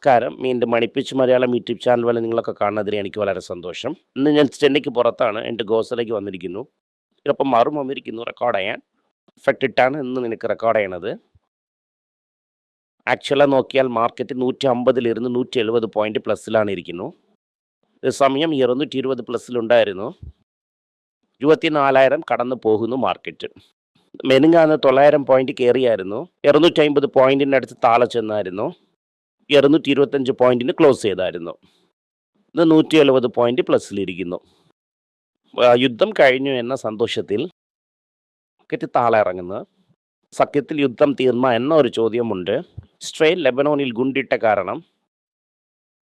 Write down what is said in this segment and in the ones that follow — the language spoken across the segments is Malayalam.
നമസ്കാരം. വീണ്ടും മണിപ്പിച്ച് മലയാളം യൂട്യൂബ് ചാനൽ പോലെ നിങ്ങളൊക്കെ കാണുന്നതിന് എനിക്ക് വളരെ സന്തോഷം. ഇന്ന് ഞാൻ ചെന്നൈക്ക് പുറത്താണ്. എൻ്റെ ഗോസയിലേക്ക് വന്നിരിക്കുന്നു. ഇതിനൊപ്പം മാറും വന്നിരിക്കുന്നു റെക്കോർഡ് ചെയ്യാൻ. ഇഫക്റ്റ് ഇട്ടാണ് ഇന്ന് നിനക്ക് റെക്കോർഡ് ചെയ്യണത്. ആക്ച്വലാ നോക്കിയാൽ മാർക്കറ്റ് 150 170 പോയിന്റ് പ്ലസ്സിലാണ് ഇരിക്കുന്നു. ഈ സമയം 220 പ്ലസ്സിലുണ്ടായിരുന്നു. 24,000 കടന്നു പോകുന്നു മാർക്കറ്റ്. മെനിങ്ങാന്ന് 900 പോയിന്റ് കയറിയായിരുന്നു. 250 പോയിന്റിൻ്റെ അടുത്ത് താഴെ ചെന്നായിരുന്നു. 225 പോയിന്റിന് ക്ലോസ് ചെയ്തായിരുന്നു. ഇത് 170 പോയിന്റ് പ്ലസ്സിലിരിക്കുന്നു. യുദ്ധം കഴിഞ്ഞു എന്ന സന്തോഷത്തിൽ മാർക്കറ്റ് താഴെ ഇറങ്ങുന്നു. സത്യത്തിൽ യുദ്ധം തീർന്ന എന്ന ഒരു ചോദ്യമുണ്ട്. ഇസ്രായേൽ ലെബനോനിൽ ഗുണ്ടിട്ട കാരണം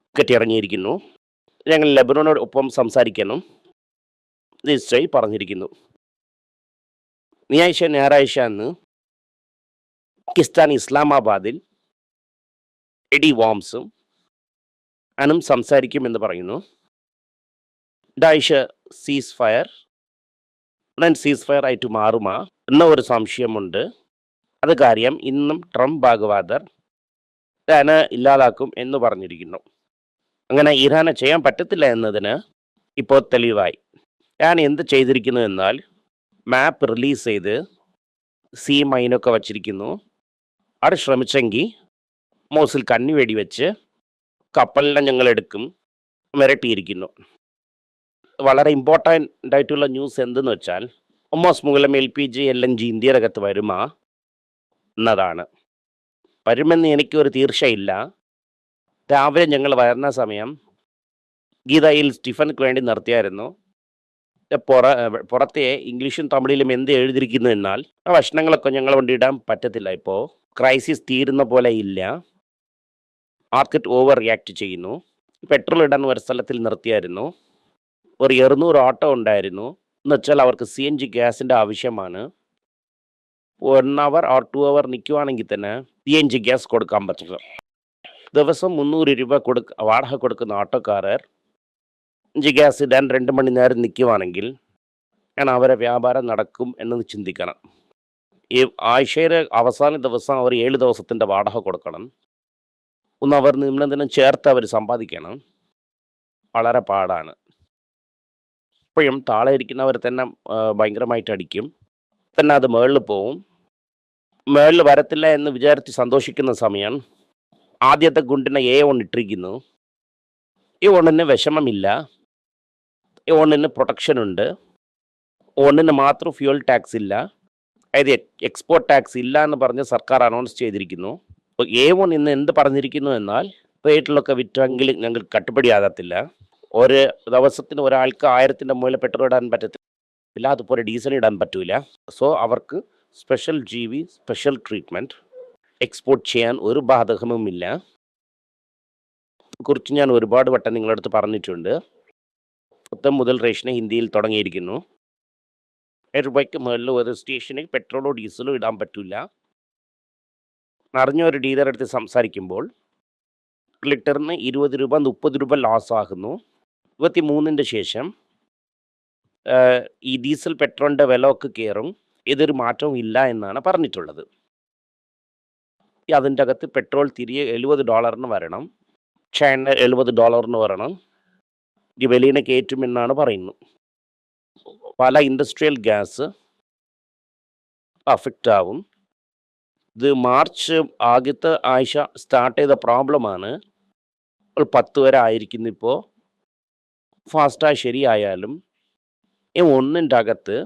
മാർക്കറ്റ് ഇറങ്ങിയിരിക്കുന്നു. ഞങ്ങൾ ലെബനോനോടൊപ്പം സംസാരിക്കണം ഇത് ഇസ്രായേൽ പറഞ്ഞിരിക്കുന്നു. ഞായറാഴ്ച അന്ന് പാകിസ്ഥാൻ ഇസ്ലാമാബാദിൽ എഡി വോംസും അനും സംസാരിക്കുമെന്ന് പറയുന്നു. ഡായിഷ് സീസ് ഫയർ ഉടൻ സീസ് ഫയർ ആയിട്ട് മാറുമോ എന്ന ഒരു സംശയമുണ്ട്. അത് കാര്യം ഇന്നും ട്രംപ് ഭാഗവാദർ ഇറാനെ ഇല്ലാതാക്കും എന്ന് പറഞ്ഞിരിക്കുന്നു. അങ്ങനെ ഇറാനെ ചെയ്യാൻ പറ്റത്തില്ല എന്നതിന് ഇപ്പോൾ തെളിവായി. ഇറാൻ എന്ത് ചെയ്തിരിക്കുന്നു എന്നാൽ മാപ്പ് റിലീസ് ചെയ്ത് സി മൈനൊക്കെ വച്ചിരിക്കുന്നു. അത് ശ്രമിച്ചെങ്കിൽ മോസിൽ കണ്ണി വെടിവെച്ച് കപ്പലിനെ ഞങ്ങൾ എടുക്കും മിരട്ടിയിരിക്കുന്നു. വളരെ ഇമ്പോർട്ടൻ്റ് ആയിട്ടുള്ള ന്യൂസ് എന്തെന്ന് വെച്ചാൽ ഒമോസ് മൂലം LPG LNG ഇന്ത്യയിലകത്ത് വരുമോ എന്നതാണ്. വരുമെന്ന് എനിക്കൊരു തീർച്ചയില്ല. രാവിലെ ഞങ്ങൾ വരുന്ന സമയം ഗീതയിൽ സ്റ്റീഫൻക്ക് വേണ്ടി നിർത്തിയായിരുന്നു. പുറത്തെ ഇംഗ്ലീഷും തമിഴിലും എന്ത് എഴുതിയിരിക്കുന്നു എന്നാൽ ആ ഭക്ഷണങ്ങളൊക്കെ ഞങ്ങൾ കൊണ്ടിടാൻ പറ്റത്തില്ല. ഇപ്പോൾ ക്രൈസിസ് തീരുന്ന പോലെ ഇല്ല. മാർക്കറ്റ് ഓവർ റിയാക്ട് ചെയ്യുന്നു. പെട്രോൾ ഇടാൻ ഒരു സ്ഥലത്തിൽ നിർത്തിയായിരുന്നു. ഒരു 200 ഓട്ടോ ഉണ്ടായിരുന്നു. എന്ന് വെച്ചാൽ അവർക്ക് CNG ഗ്യാസിൻ്റെ ആവശ്യമാണ്. 1 അവർ ഓർ 2 അവർ നിൽക്കുവാണെങ്കിൽ തന്നെ CNG ഗ്യാസ് കൊടുക്കാൻ പറ്റില്ല. ദിവസം 300 രൂപ വാടക കൊടുക്കുന്ന ഓട്ടോക്കാരർ CNG ഗ്യാസ് ഇടാൻ 2 മണി നേരം നിൽക്കുവാണെങ്കിൽ ഞാൻ അവരെ വ്യാപാരം നടക്കും എന്ന് ചിന്തിക്കണം. ഈ ആഴ്ചയുടെ അവസാന ദിവസം അവർ 7 ദിവസത്തിൻ്റെ വാടക കൊടുക്കണം. ഒന്ന് അവർ നിന്നതിനും ചേർത്ത് അവർ സമ്പാദിക്കണം. വളരെ പാടാണ്. ഇപ്പോഴും താഴെ ഇരിക്കുന്നവർ തന്നെ ഭയങ്കരമായിട്ട് അടിക്കും. തന്നെ അത് മുകളിൽ പോവും. മുകളിൽ വരത്തില്ല എന്ന് വിചാരിച്ച് സന്തോഷിക്കുന്ന സമയം ആദ്യത്തെ ഗുണ്ടിനെ A1 ഇട്ടിരിക്കുന്നു. A1ന് വിഷമമില്ല. A1ന് പ്രൊട്ടക്ഷൻ ഉണ്ട്. A1ന് മാത്രം ഫ്യൂൽ ടാക്സ് ഇല്ല. അതായത് എക്സ്പോർട്ട് ടാക്സ് ഇല്ല എന്ന് പറഞ്ഞ് സർക്കാർ അനൗൺസ് ചെയ്തിരിക്കുന്നു. അപ്പോൾ A1 ഇന്ന് എന്ത് പറഞ്ഞിരിക്കുന്നു എന്നാൽ റേറ്റിലൊക്കെ വിറ്റെങ്കിൽ ഞങ്ങൾ കട്ടുപടിയാകത്തില്ല. ഒരു ദിവസത്തിന് ഒരാൾക്ക് 1000ൻ്റെ മുകളിൽ പെട്രോൾ ഇടാൻ പറ്റത്തില്ല. അതുപോലെ ഡീസൽ ഇടാൻ പറ്റില്ല. സോ അവർക്ക് സ്പെഷ്യൽ സ്പെഷ്യൽ ട്രീറ്റ്മെൻറ്റ് എക്സ്പോർട്ട് ചെയ്യാൻ ഒരു ബാധകവുമില്ല. കുറിച്ച് ഞാൻ ഒരുപാട് വട്ടം നിങ്ങളടുത്ത് പറഞ്ഞിട്ടുണ്ട്. 10 മുതൽ റേഷന് ഹിന്ദിയിൽ തുടങ്ങിയിരിക്കുന്നു. 7 രൂപയ്ക്ക് മുകളിൽ ഒരു സ്റ്റേഷനിൽ പെട്രോളോ ഡീസലോ ഇടാൻ പറ്റില്ല. അറിഞ്ഞ ഒരു ഡീലർ അടുത്ത് സംസാരിക്കുമ്പോൾ ലിറ്ററിന് 20 രൂപ 30 രൂപ ലോസ് ആകുന്നു. 23ൻ്റെ ശേഷം ഈ ഡീസൽ പെട്രോളിൻ്റെ വില ഒക്കെ കയറും. ഇതൊരു മാറ്റവും ഇല്ല എന്നാണ് പറഞ്ഞിട്ടുള്ളത്. അതിൻ്റെ അകത്ത് പെട്രോൾ തിരികെ $70 വരണം. ചൈന $70 വരണം. ഈ വെളിയിനെ കയറ്റുമെന്നാണ് പറയുന്നത്. പല ഇൻഡസ്ട്രിയൽ ഗ്യാസ് അഫക്റ്റ് ആവും. ഇത് മാർച്ച് ആദ്യത്തെ ആഴ്ച സ്റ്റാർട്ട് ചെയ്ത പ്രോബ്ലമാണ്. 10 വരെ ആയിരിക്കുന്നു. ഇപ്പോൾ ഫാസ്റ്റായി ശരിയായാലും ഒന്നിൻ്റെ അകത്ത്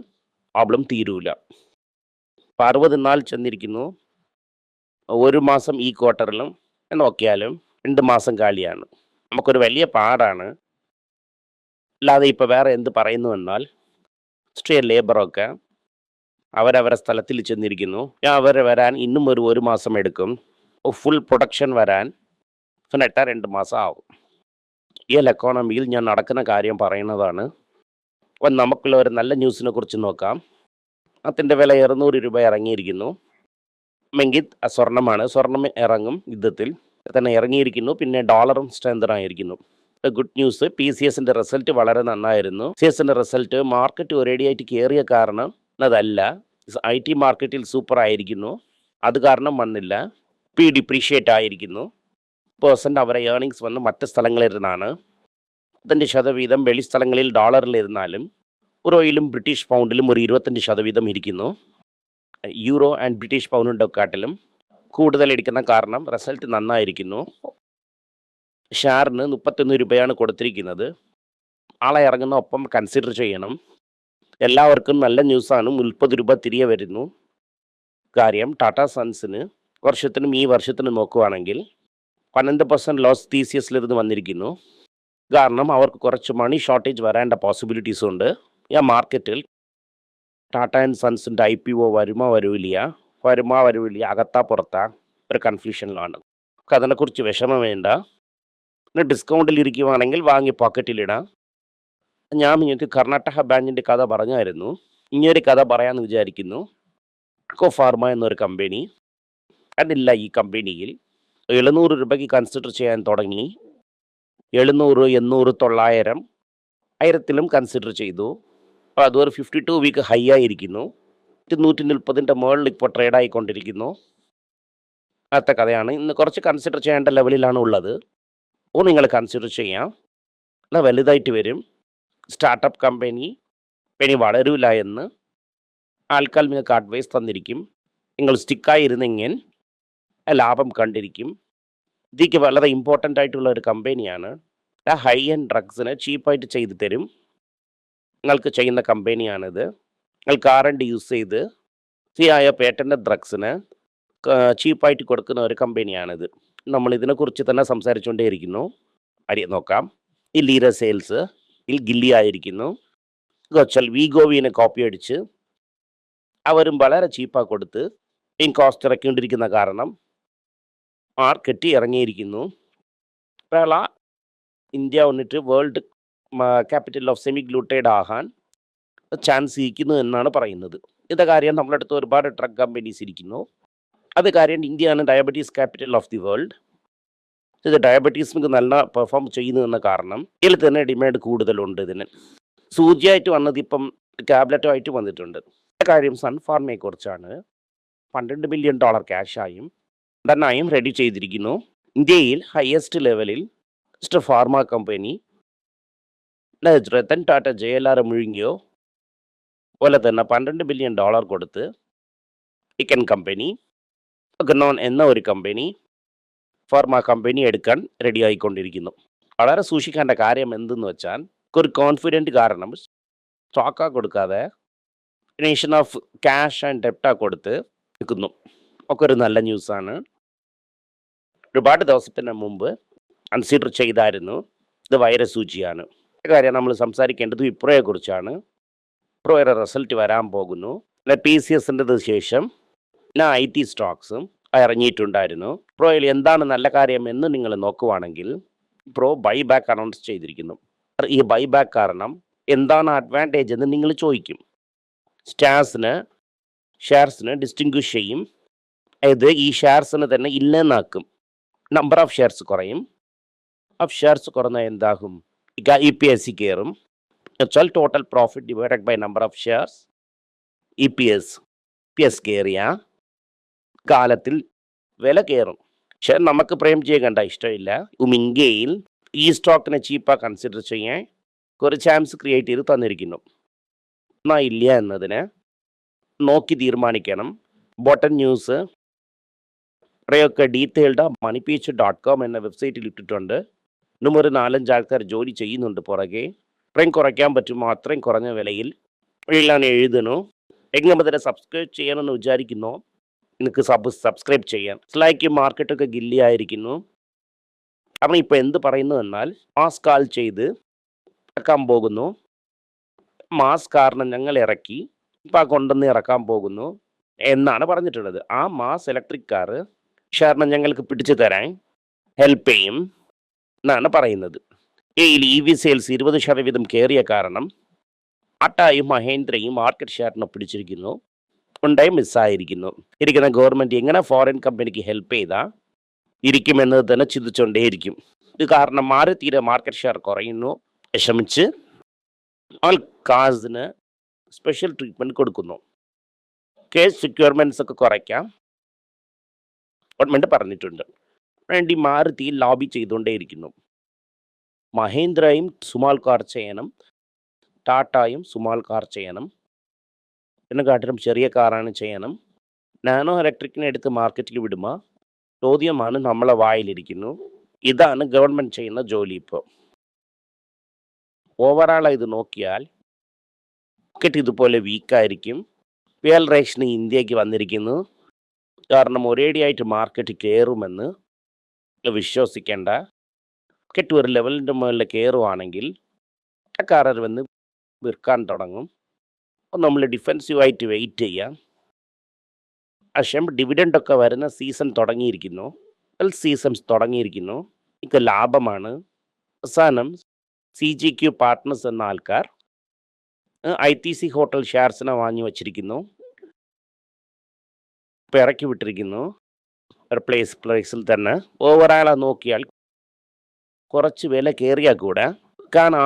പ്രോബ്ലം തീരൂല. 64 ചെന്നിരിക്കുന്നു. 1 മാസം ഈ ക്വാർട്ടറിലും നോക്കിയാലും 2 മാസം കാലിയാണ്. നമുക്കൊരു വലിയ പാടാണ്. അല്ലാതെ ഇപ്പോൾ വേറെ എന്ത് പറയുന്നു എന്നാൽ ഇൻഡസ്ട്രിയൽ ലേബറൊക്കെ അവരവരെ സ്ഥലത്തിൽ ചെന്നിരിക്കുന്നു. അവർ വരാൻ ഇന്നും ഒരു 1 മാസം എടുക്കും. ഫുൾ പ്രൊഡക്ഷൻ വരാൻ 2 മാസം ആവും. ഈ എക്കോണമിയിൽ ഞാൻ നടക്കുന്ന കാര്യം പറയുന്നതാണ്. അപ്പം നമുക്കുള്ള ഒരു നല്ല ന്യൂസിനെ കുറിച്ച് നോക്കാം. അതിൻ്റെ വില 200 രൂപ ഇറങ്ങിയിരിക്കുന്നു. മെങ്കിത് സ്വർണ്ണമാണ്. സ്വർണം ഇറങ്ങും. യുദ്ധത്തിൽ തന്നെ ഇറങ്ങിയിരിക്കുന്നു. പിന്നെ ഡോളറും സ്ട്രെങ്തൻ ആയിരിക്കുന്നു. ഗുഡ് ന്യൂസ്, PCSൻ്റെ റിസൾട്ട് വളരെ നന്നായിരുന്നു. PCSൻ്റെ റിസൾട്ട് മാർക്കറ്റ് ഒരേടിയായിട്ട് കയറിയ കാരണം അതല്ല. IT മാർക്കറ്റിൽ സൂപ്പർ ആയിരിക്കുന്നു. അത് കാരണം വന്നില്ല. ഡിപ്രീഷിയേറ്റ് ആയിരിക്കുന്നു. 80% അവരെ ഏർണിങ്സ് വന്ന് മറ്റ് സ്ഥലങ്ങളിലിരുന്നാണ്. 25% വെളി സ്ഥലങ്ങളിൽ ഡോളറിലിരുന്നാലും യൂറോയിലും ബ്രിട്ടീഷ് പൗണ്ടിലും ഒരു 25% ഇരിക്കുന്നു. യൂറോ ആൻഡ് ബ്രിട്ടീഷ് പൗണ്ടിനെക്കാട്ടിലും കൂടുതൽ ഇരിക്കുന്ന കാരണം റിസൾട്ട് നന്നായിരിക്കുന്നു. ഷെയറിന് 31 രൂപയാണ് കൊടുത്തിരിക്കുന്നത്. ആളെ ഇറങ്ങുന്ന ഒപ്പം കൺസിഡർ ചെയ്യണം. എല്ലാവർക്കും നല്ല ന്യൂസാണ്. 30 രൂപ തിരികെ വരുന്നു. കാര്യം ടാറ്റ സൺസിന് വർഷത്തിനും ഈ വർഷത്തിനും നോക്കുകയാണെങ്കിൽ 12% ലോസ് തീസിയസിലിരുന്ന് വന്നിരിക്കുന്നു. കാരണം അവർക്ക് കുറച്ച് മണി ഷോർട്ടേജ് വരേണ്ട പോസിബിലിറ്റീസ് ഉണ്ട്. ഈ മാർക്കറ്റിൽ ടാറ്റ ആൻഡ് സൺസിൻ്റെ IPO വരുമോ വരില്ല, അകത്താ പുറത്താ ഒരു കൺഫ്യൂഷനിലാണ്. അതിനെക്കുറിച്ച് വിഷമം വേണ്ട. പിന്നെ ഡിസ്കൗണ്ടിൽ ഇരിക്കുവാണെങ്കിൽ വാങ്ങി പോക്കറ്റിലിടാം. ഞാൻ നിങ്ങൾക്ക് കർണാടക ബാങ്കിൻ്റെ കഥ പറഞ്ഞായിരുന്നു. ഇങ്ങനൊരു കഥ പറയാമെന്ന് വിചാരിക്കുന്നു. ഫാർമ എന്നൊരു കമ്പനി, അതില്ല ഈ കമ്പനിയിൽ 700 രൂപയ്ക്ക് കൺസിഡർ ചെയ്യാൻ തുടങ്ങി. 700, 800, 900, 1000ലും കൺസിഡർ ചെയ്തു. അപ്പോൾ അതൊരു 52 വീക്ക് ഹൈ ആയിരിക്കുന്നു. 140ൻ്റെ മുകളിൽ ഇപ്പോൾ ട്രേഡ് ആയിക്കൊണ്ടിരിക്കുന്നു. അങ്ങനത്തെ കഥയാണ്. ഇന്ന് കുറച്ച് കൺസിഡർ ചെയ്യേണ്ട ലെവലിലാണ് ഉള്ളത്. നിങ്ങൾ കൺസിഡർ ചെയ്യാം. എന്നാൽ വലുതായിട്ട് വരും. സ്റ്റാർട്ടപ്പ് കമ്പനി ഇനി വളരില്ല എന്ന് ആൾക്കാർ നിങ്ങൾക്ക് അഡ്വൈസ് തന്നിരിക്കും. നിങ്ങൾ സ്റ്റിക്കായിരുന്നെങ്കിൽ ലാഭം കണ്ടിരിക്കും. ഇതിക്ക് വളരെ ഇമ്പോർട്ടൻ്റ് ആയിട്ടുള്ള ഒരു കമ്പനിയാണ്. ഹൈ എൻഡ് ഡ്രഗ്സിന് ചീപ്പായിട്ട് ചെയ്തു തരും. നിങ്ങൾക്ക് ചെയ്യുന്ന കമ്പനിയാണിത്. നിങ്ങൾക്ക് R&D യൂസ് ചെയ്ത് ആയ പേറ്റൻ്റ് ഡ്രഗ്സിന് ചീപ്പായിട്ട് കൊടുക്കുന്ന ഒരു കമ്പനിയാണിത്. നമ്മൾ ഇതിനെക്കുറിച്ച് തന്നെ സംസാരിച്ചുകൊണ്ടേയിരിക്കുന്നു. നോക്കാം. ഈ ലീര സെയിൽസ് ഗില്ലി ആയിരിക്കുന്നു. വെച്ചാൽ വീഗോവിനെ കോപ്പി അടിച്ച് അവരും വളരെ ചീപ്പായി കൊടുത്ത് ഈ കോസ്റ്റ് ഇറക്കിക്കൊണ്ടിരിക്കുന്ന കാരണം മാർക്കറ്റ് ഇറങ്ങിയിരിക്കുന്നു. വേള ഇന്ത്യ വന്നിട്ട് വേൾഡ് ക്യാപിറ്റൽ ഓഫ് സെമി ഗ്ലൂട്ടൈഡ് ആകാൻ ചാൻസ് ഇരിക്കുന്നു എന്നാണ് പറയുന്നത്. ഇത് കാര്യം നമ്മുടെ അടുത്ത് ഒരുപാട് ഡ്രഗ് കമ്പനീസ് ഇരിക്കുന്നു. അത് കാര്യം ഇന്ത്യയാണ് diabetes capital of the world. ഇത് ഡയബറ്റീസിന് നല്ല പെർഫോം ചെയ്യുന്നു എന്ന കാരണം ഇതിൽ തന്നെ ഡിമാൻഡ് കൂടുതലുണ്ട്. ഇതിന് സൂചിയായിട്ട് വന്നത് ഇപ്പം ടാബ്ലറ്റുമായിട്ട് വന്നിട്ടുണ്ട്. കാര്യം സൺഫാർമയെ കുറിച്ചാണ്. $12 ബില്യൺ ക്യാഷായും ഡനായും റെഡി ചെയ്തിരിക്കുന്നു. ഇന്ത്യയിൽ ഹയസ്റ്റ് ലെവലിൽ pharma company Ratan Tata JLR മുഴുങ്ങിയോ പോലെ തന്നെ $12 ബില്യൺ കൊടുത്ത് ചിക്കൻ കമ്പനി ഗനോൺ എന്ന ഒരു കമ്പനി ഫാർമ കമ്പനി എടുക്കാൻ റെഡി ആയിക്കൊണ്ടിരിക്കുന്നു. വളരെ സൂക്ഷിക്കേണ്ട കാര്യം എന്തെന്ന് വെച്ചാൽ ഒരു കോൺഫിഡൻറ്റ് കാരണം സ്റ്റോക്കാ കൊടുക്കാതെ നേഷൻ ഓഫ് ക്യാഷ് ആൻഡ് ഡെപ്റ്റാ കൊടുത്ത് നിൽക്കുന്നു. ഒക്കെ ഒരു നല്ല ന്യൂസാണ്. ഒരുപാട് ദിവസത്തിന് മുമ്പ് കൺസിഡർ ചെയ്തായിരുന്നു. ഇത് വൈറസ് സൂചിയാണ്. കാര്യം നമ്മൾ സംസാരിക്കേണ്ടത് വിപ്രോയെ കുറിച്ചാണ്. വിപ്രോയുടെ റിസൾട്ട് വരാൻ പോകുന്നു. TCSൻ്റെ ശേഷം IT സ്റ്റോക്സും ഇറങ്ങിയിട്ടുണ്ടായിരുന്നു. വിപ്രോയിൽ എന്താണ് നല്ല കാര്യം എന്ന് നിങ്ങൾ നോക്കുവാണെങ്കിൽ വിപ്രോ ബൈബാക്ക് അനൗൺസ് ചെയ്തിരിക്കുന്നു. ഈ ബൈബാക്ക് കാരണം എന്താണ് അഡ്വാൻറ്റേജ് എന്ന് നിങ്ങൾ ചോദിക്കും. ഷെയർസിന് ഡിസ്റ്റിങ്വിഷ് ചെയ്യും. അതായത് ഈ ഷെയർസിന് തന്നെ ഇല്ലെന്നാക്കും. നമ്പർ ഓഫ് ഷെയർസ് കുറയും. ഷെയർസ് കുറഞ്ഞാൽ എന്താകും? EPS കയറും. വെച്ചാൽ total profit divided by number of shares. EPS കയറിയ കാലത്തിൽ വില കയറും. പക്ഷെ നമുക്ക് പ്രേം ചെയ്യേണ്ട ഇഷ്ടമില്ല. ഇന്ത്യയിൽ ഈ സ്റ്റോക്കിനെ ചീപ്പായി കൺസിഡർ ചെയ്യാൻ ഒരു ചാൻസ് ക്രിയേറ്റ് ചെയ്ത് തന്നിരിക്കുന്നു. എന്നാ ഇല്ല എന്നതിനെ നോക്കി തീരുമാനിക്കണം. ബോട്ടൺ ന്യൂസ് കുറേയൊക്കെ ഡീറ്റെയിൽഡ് moneypeach.com എന്ന വെബ്സൈറ്റിൽ ഇട്ടിട്ടുണ്ട്. ഇന്നും ഒരു 4-5 ആൾക്കാർ ജോലി ചെയ്യുന്നുണ്ട് പുറകെ. ഇത്രയും കുറയ്ക്കാൻ പറ്റുമോ അത്രയും കുറഞ്ഞ വിലയിൽ എല്ലാം എഴുതണു. എങ്ങനെ അതിനെ സബ്സ്ക്രൈബ് ചെയ്യണമെന്ന് വിചാരിക്കുന്നു. എനിക്ക് സബ്സ്ക്രൈബ് ചെയ്യാം. ലൈക്ക് മാർക്കറ്റൊക്കെ ഗില്ലി ആയിരിക്കുന്നു. കാരണം ഇപ്പോൾ എന്ത് പറയുന്നു എന്നാൽ മാസ് കാൾ ചെയ്ത് ഇറക്കാൻ പോകുന്നു. മാസ് കാരണം ഞങ്ങൾ ഇറക്കി ഇപ്പം കൊണ്ടുവന്ന് ഇറക്കാൻ പോകുന്നു എന്നാണ് പറഞ്ഞിട്ടുള്ളത്. ആ മാസ് ഇലക്ട്രിക് കാർ ഷെയറിനെ ഞങ്ങൾക്ക് പിടിച്ചു തരാൻ ഹെൽപ്പ് ചെയ്യും എന്നാണ് പറയുന്നത്. EV സെയിൽസ് 20% കയറിയ കാരണം ടാറ്റയും മഹേന്ദ്രയും മാർക്കറ്റ് ഷെയറിനെ പിടിച്ചിരിക്കുന്നു. ഉണ്ടായി മിസ്സായിരിക്കുന്നു. ഇരിക്കുന്ന ഗവൺമെൻറ് എങ്ങനെ ഫോറിൻ കമ്പനിക്ക് ഹെൽപ്പ് ചെയ്താൽ ഇരിക്കുമെന്നത് തന്നെ ചിന്തിച്ചുകൊണ്ടേയിരിക്കും. ഇത് കാരണം തീരെ മാർക്കറ്റ് ഷെയർ കുറയുന്നു. വിഷമിച്ച് ആൾ കാസിന് സ്പെഷ്യൽ ട്രീറ്റ്മെൻറ്റ് കൊടുക്കുന്നു. കേസ് സെക്യൂർമെൻറ്റ്സ് ഒക്കെ കുറയ്ക്കാം ഗവൺമെൻറ് പറഞ്ഞിട്ടുണ്ട്. വേണ്ടി മാരുതിയിൽ ലോബി ചെയ്തുകൊണ്ടേയിരിക്കുന്നു. മഹേന്ദ്രയും സുമാൽ കാർ ചെയ്യണം, ടാറ്റയും സുമാൽ കാർ ചെയ്യണം, ഇതിനെക്കാട്ടിലും ചെറിയ കാറാണ് ചെയ്യണം. നാനോ ഇലക്ട്രിക്കിനെ എടുത്ത് മാർക്കറ്റിൽ വിടുക, ചോദ്യമാണ് നമ്മളെ വായിലിരിക്കുന്നു. ഇതാണ് ഗവൺമെൻറ് ചെയ്യുന്ന ജോലി. ഇപ്പോൾ ഓവറാൾ ഇത് നോക്കിയാൽ മാർക്കറ്റ് ഇതുപോലെ വീക്കായിരിക്കും. വാലുവേഷൻ ഇന്ത്യക്ക് വന്നിരിക്കുന്നു. കാരണം ഒരേടിയായിട്ട് മാർക്കറ്റ് കയറുമെന്ന് വിശ്വസിക്കേണ്ട. മാർക്കറ്റ് ഒരു ലെവലിൻ്റെ മുകളിൽ കയറുവാണെങ്കിൽ കാരർ വന്ന് വിൽക്കാൻ തുടങ്ങും. അപ്പോൾ നമ്മൾ ഡിഫെൻസീവായിട്ട് വെയിറ്റ് ചെയ്യാം. പക്ഷേ ഡിവിഡൻഡൊക്കെ വരുന്ന സീസൺ തുടങ്ങിയിരിക്കുന്നു, സീസൺസ് തുടങ്ങിയിരിക്കുന്നു. എനിക്ക് ലാഭമാണ്. അവസാനം CGQ പാർട്ട്നേഴ്സ് എന്ന ആൾക്കാർ ITC ഹോട്ടൽ ഷെയർസിനെ വാങ്ങി വച്ചിരിക്കുന്നു, ഇപ്പോൾ ഇറക്കി വിട്ടിരിക്കുന്നു ഒരു പ്രൈസിൽ തന്നെ. ഓവറാൾ നോക്കിയാൽ കുറച്ച് വില കയറിയാൽ കൂടെ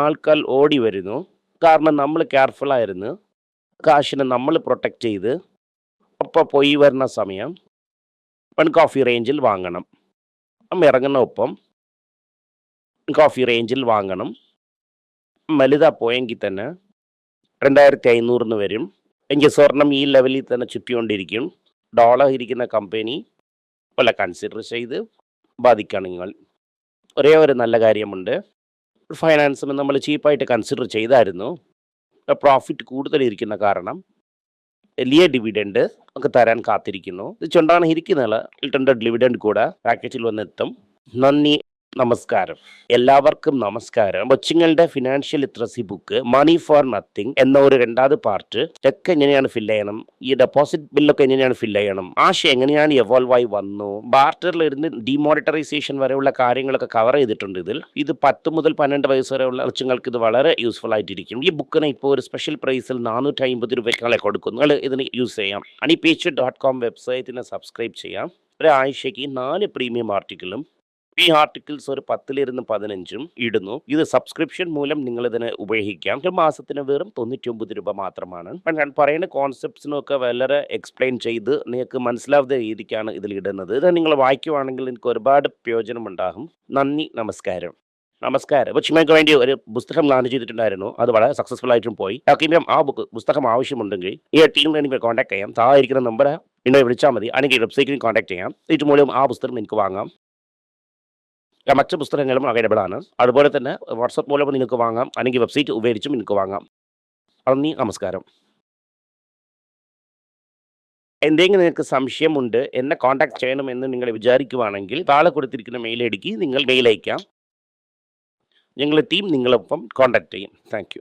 ആൾക്കാർ ഓടി വരുന്നു. കാരണം നമ്മൾ കെയർഫുള്ളായിരുന്നു, കാശിനെ നമ്മൾ പ്രൊട്ടക്റ്റ് ചെയ്ത്. അപ്പോൾ പോയി വരുന്ന സമയം കോഫി റേഞ്ചിൽ വാങ്ങണം. ഇറങ്ങുന്ന ഒപ്പം കോഫി റേഞ്ചിൽ വാങ്ങണം. വലുതാ പോയെങ്കിൽ തന്നെ 2500 വരും. എങ്കിൽ സ്വർണം ഈ ലെവലിൽ തന്നെ ചുറ്റിക്കൊണ്ടിരിക്കും. ഡോളർ ഇരിക്കുന്ന കമ്പനി പോലെ കൺസിഡർ ചെയ്ത് ബാധിക്കുകയാണെങ്കിൽ ഒരേ ഒരു നല്ല കാര്യമുണ്ട്. ഫൈനാൻസിന് നമ്മൾ ചീപ്പായിട്ട് കൺസിഡർ ചെയ്തായിരുന്നു. പ്രോഫിറ്റ് കൂടുതലിരിക്കുന്ന കാരണം വലിയ ഡിവിഡൻഡ് ഒക്കെ തരാൻ കാത്തിരിക്കുന്നു. ഇത് ചൊണ്ടാണ് ഇരിക്കുന്നത്. 800 ഡിവിഡൻഡ് കൂടെ പാക്കേജിൽ വന്നെത്തും. നന്ദി, നമസ്കാരം. എല്ലാവർക്കും നമസ്കാരം. കൊച്ചുങ്ങളുടെ financial literacy book money for nothing എന്ന ഒരു 2ാമത് പാർട്ട്. ചെക്ക് എങ്ങനെയാണ് ഫില്ല് ചെയ്യണം, ഈ ഡെപ്പോസിറ്റ് ബില്ലൊക്കെ എങ്ങനെയാണ് ഫില്ല് ചെയ്യണം, ആശയം എങ്ങനെയാണ് എവോൾവ് ആയി വന്നു, ബാർട്ടറിൽ ഇരുന്ന് ഡിമോണിറ്ററൈസേഷൻ വരെയുള്ള കാര്യങ്ങളൊക്കെ കവർ ചെയ്തിട്ടുണ്ട് ഇതിൽ. ഇത് 10 മുതൽ 12 വയസ്സ് വരെയുള്ള കൊച്ചുങ്ങൾക്ക് ഇത് വളരെ യൂസ്ഫുൾ ആയിട്ടിരിക്കും. ഈ ബുക്കിന് ഇപ്പോൾ ഒരു സ്പെഷ്യൽ പ്രൈസിൽ 450 രൂപയ്ക്ക് കൊടുക്കുന്നു. നിങ്ങൾ ഇതിന് യൂസ് ചെയ്യാം. honeypage.com വെബ്സൈറ്റിനെ സബ്സ്ക്രൈബ് ചെയ്യാം. ഒരാഴ്ചയ്ക്ക് 4 പ്രീമിയം ആർട്ടിക്കിളും ഈ ആർട്ടിക്കിൾസ് ഒരു 10 - 15 ഇടുന്നു. ഇത് സബ്സ്ക്രിപ്ഷൻ മൂലം നിങ്ങൾ ഇതിനെ ഉപയോഗിക്കാം. ഒരു മാസത്തിന് വെറും 99 രൂപ മാത്രമാണ്. ഞാൻ പറയുന്ന കോൺസെപ്റ്റ്സിനൊക്കെ വളരെ എക്സ്പ്ലെയിൻ ചെയ്ത് നിങ്ങൾക്ക് മനസ്സിലാവുന്ന രീതിക്കാണ് ഇതിൽ ഇടുന്നത്. ഇത് നിങ്ങൾ വായിക്കുവാണെങ്കിൽ നിങ്ങൾക്ക് ഒരുപാട് പ്രയോജനം ഉണ്ടാകും. നന്ദി, നമസ്കാരം. കൊച്ചുമേക്ക് വേണ്ടി ഒരു പുസ്തകം ലോഞ്ച് ചെയ്തിട്ടുണ്ടായിരുന്നു. അത് വളരെ സക്സസ്ഫുൾ ആയിട്ടും പോയി. ഇനിയും ആ പുസ്തകം ആവശ്യമുണ്ടെങ്കിൽ ഈ ടീമിനെ എനിക്ക് കോൺടാക്ട് ചെയ്യാം. താഴെ ഇരിക്കുന്ന നമ്പർ എന്നെ വിളിച്ചാൽ മതി. അല്ലെങ്കിൽ വെബ്സൈറ്റിൽ കോൺടാക്ട് ചെയ്യാം. ഇത് മൂലം ആ പുസ്തകം എനിക്ക് വാങ്ങാം. മറ്റ് പുസ്തകങ്ങളും അവൈലബിൾ ആണ്. അതുപോലെ തന്നെ വാട്സപ്പ് മൂലം നിങ്ങൾക്ക് വാങ്ങാം, അല്ലെങ്കിൽ വെബ്സൈറ്റ് ഉപയോഗിച്ചും നിങ്ങൾക്ക് വാങ്ങാം. നന്ദി, നമസ്കാരം. എന്തെങ്കിലും നിങ്ങൾക്ക് സംശയമുണ്ട്, എന്നെ കോൺടാക്ട് ചെയ്യണമെന്ന് നിങ്ങൾ വിചാരിക്കുവാണെങ്കിൽ താഴെ കൊടുത്തിരിക്കുന്ന മെയിൽ ഐഡിക്ക് നിങ്ങൾ മെയിൽ അയക്കാം. ഞങ്ങളുടെ ടീം നിങ്ങളൊപ്പം കോൺടാക്ട് ചെയ്യും. Thank you.